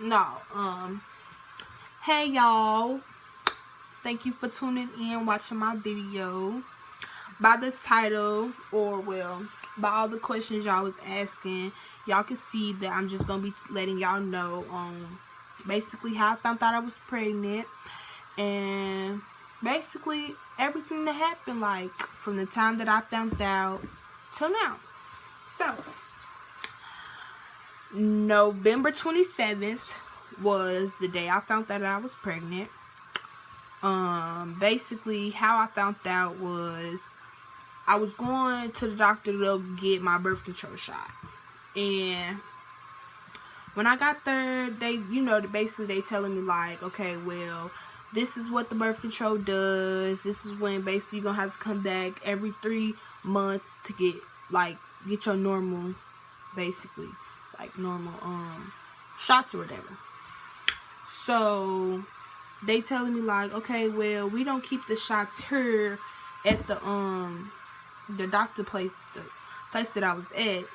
No. Hey y'all. Thank you for tuning in, watching my video. By the title, or well, by all the questions y'all was asking, y'all can see that I'm just gonna be letting y'all know basically how I found out I was pregnant, and basically everything that happened, like from the time that I found out till now. So November 27th was the day I found out that I was pregnant. Basically how I found out was I was going to the doctor to get my birth control shot, and when I got there, they, basically they telling me like, okay, well, this is what the birth control does. This is when basically you're gonna have to come back every 3 months to get your normal, basically like normal shots or whatever. So they telling me like, okay, well, we don't keep the shots here at the doctor place, the place that I was at.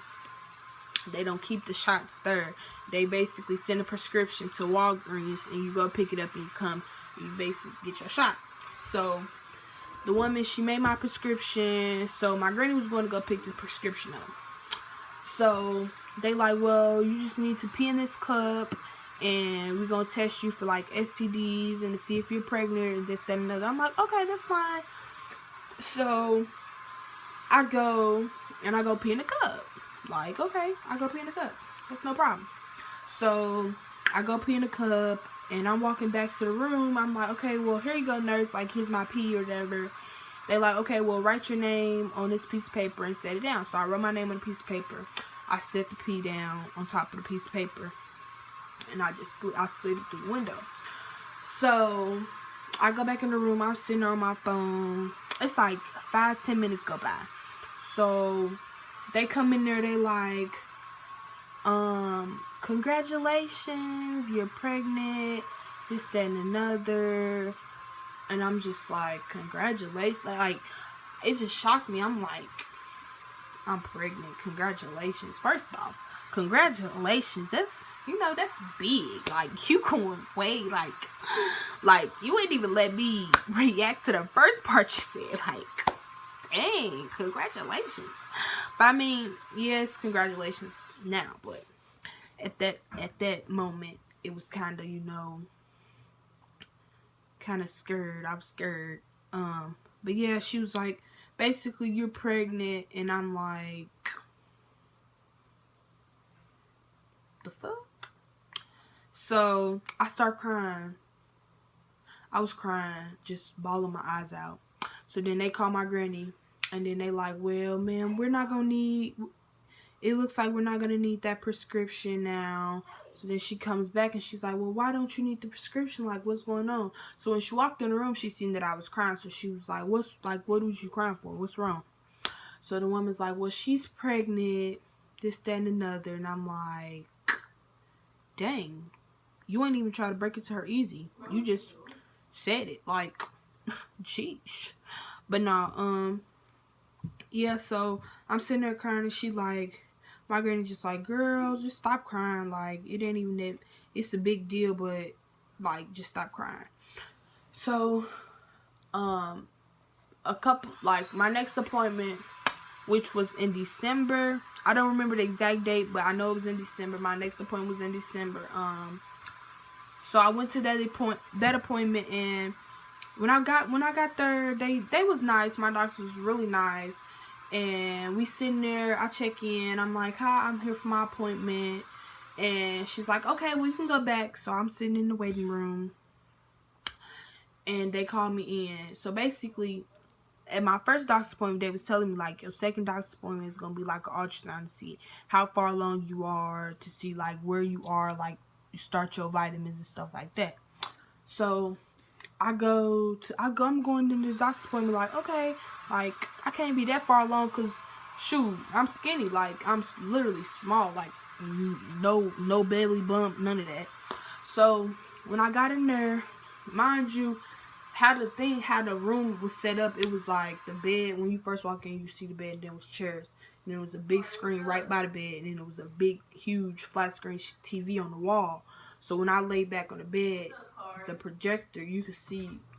They don't keep the shots there. They basically send a prescription to Walgreens, and you go pick it up and you basically get your shot. So the woman, she made my prescription, so my granny was going to go pick the prescription up. So they like, well, you just need to pee in this cup, and we're going to test you for like STDs and to see if you're pregnant and this, that, and another. I'm like, okay, that's fine. So I go pee in the cup. Like, okay, I go pee in the cup. That's no problem. So I go pee in the cup, and I'm walking back to the room. I'm like, okay, well, here you go, nurse. Like, here's my pee or whatever. They're like, okay, well, write your name on this piece of paper and set it down. So I wrote my name on a piece of paper. I set the pee down on top of the piece of paper, and I slid it through the window. So I go back in the room. I'm sitting there on my phone. It's like 5-10 minutes go by. So they come in there, they like, congratulations, you're pregnant, this, that, and another. And I'm just like, congratulations. Like, it just shocked me. I'm like, I'm pregnant, congratulations. First off, congratulations. That's big. Like, you going way, like, you ain't even let me react to the first part you said. Like, dang, congratulations. But I mean, yes, congratulations now, but at that moment, it was kind of, kind of scared. I was scared. But yeah, she was like, basically, you're pregnant, and I'm like, the fuck? So I start crying. I was crying, just bawling my eyes out. So then they call my granny, and then they like, well, ma'am, it looks like we're not going to need that prescription now. So then she comes back, and she's like, well, why don't you need the prescription? Like, what's going on? So when she walked in the room, she seen that I was crying. So she was like, what was you crying for? What's wrong? So the woman's like, well, she's pregnant, this, that, and another. And I'm like, dang, you ain't even try to break it to her easy. You just said it. Like, sheesh. But no, yeah, so I'm sitting there crying, and she like, my granny just like, girl, just stop crying. Like, it ain't even that, it's a big deal, but like, just stop crying. So, my next appointment, which was in December, I don't remember the exact date, but I know it was in December. My next appointment was in December. So I went to that appointment, and when I got there, they was nice. My doctor was really nice. And we sitting there, I check in, I'm like, hi, I'm here for my appointment. And she's like, okay, well, you can go back. So I'm sitting in the waiting room, and they called me in. So basically, at my first doctor's appointment, they was telling me, like, your second doctor's appointment is going to be like an ultrasound to see how far along you are, to see like where you are, like you start your vitamins and stuff like that. So I'm going to this doctor's appointment like, okay, like, I can't be that far along because, shoot, I'm skinny. Like, I'm literally small. Like, no belly bump, none of that. So when I got in there, mind you, how the room was set up, it was like the bed, when you first walk in, you see the bed, and then it was chairs. And there was a big screen right by the bed, and then it was a big, huge, flat screen TV on the wall. So when I lay back on the bed, the projector,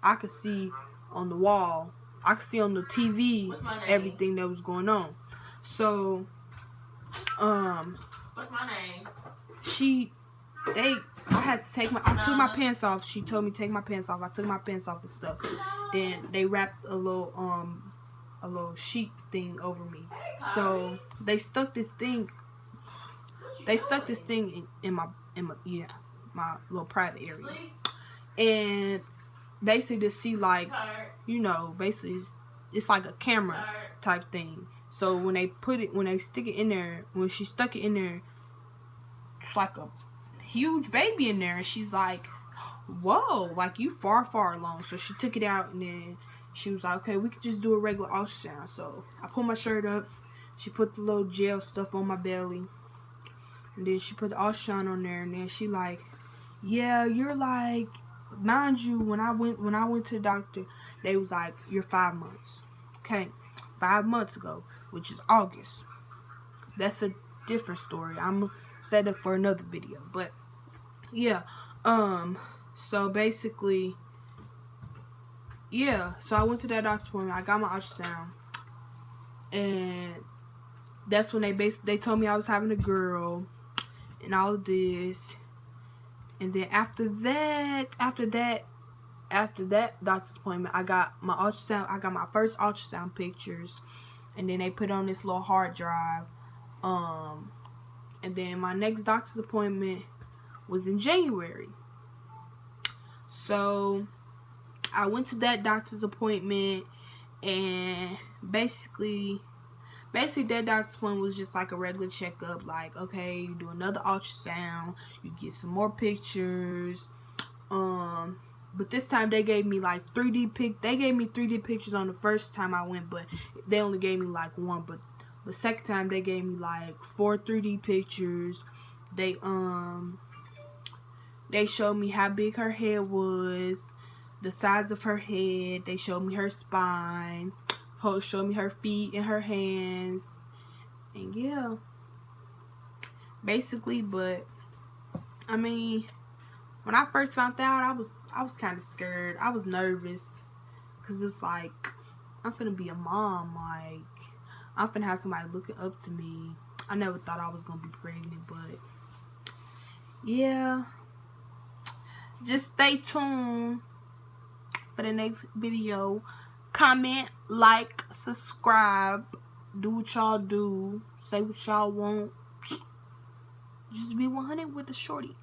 I could see on the wall, I could see on the TV everything that was going on. So, what's my name? I took my pants off. She told me to take my pants off. I took my pants off and stuff. Then they wrapped a little sheet thing over me. So they stuck this thing in my little private area. And basically to see, like, you know, basically it's like a camera type thing. So when she stuck it in there, it's like a huge baby in there, and she's like, whoa, like, you far along. So she took it out, and then she was like, okay, we could just do a regular ultrasound. So I pulled my shirt up, she put the little gel stuff on my belly, and then she put the ultrasound on there, and then she like, yeah, you're like, mind you, when I went to the doctor, they was like, you're 5 months. Okay, 5 months ago, which is August. That's a different story. I'm gonna set up for another video. But yeah, so basically, yeah, so I went to that doctor's appointment. I got my ultrasound, and that's when they told me I was having a girl and all of this. And then after that doctor's appointment, I got my ultrasound. I got my first ultrasound pictures, and then they put on this little hard drive. And then my next doctor's appointment was in January. So I went to that doctor's appointment, and basically that doctor's appointment was just like a regular checkup. Like, okay, you do another ultrasound, you get some more pictures. But this time they gave me like 3D pictures on the first time I went, but they only gave me like one. But the second time they gave me like 4 3D pictures. They showed me how big her head was, the size of her head. They showed me her spine, showed me her feet and her hands, and yeah, basically. But I mean, when I first found out, I was kind of scared. I was nervous, because it was like, I'm finna be a mom. Like, I'm finna have somebody looking up to me. I never thought I was gonna be pregnant, but yeah. Just stay tuned for the next video. Comment, like, subscribe. Do what y'all do. Say what y'all want. Just be 100 with the shorty.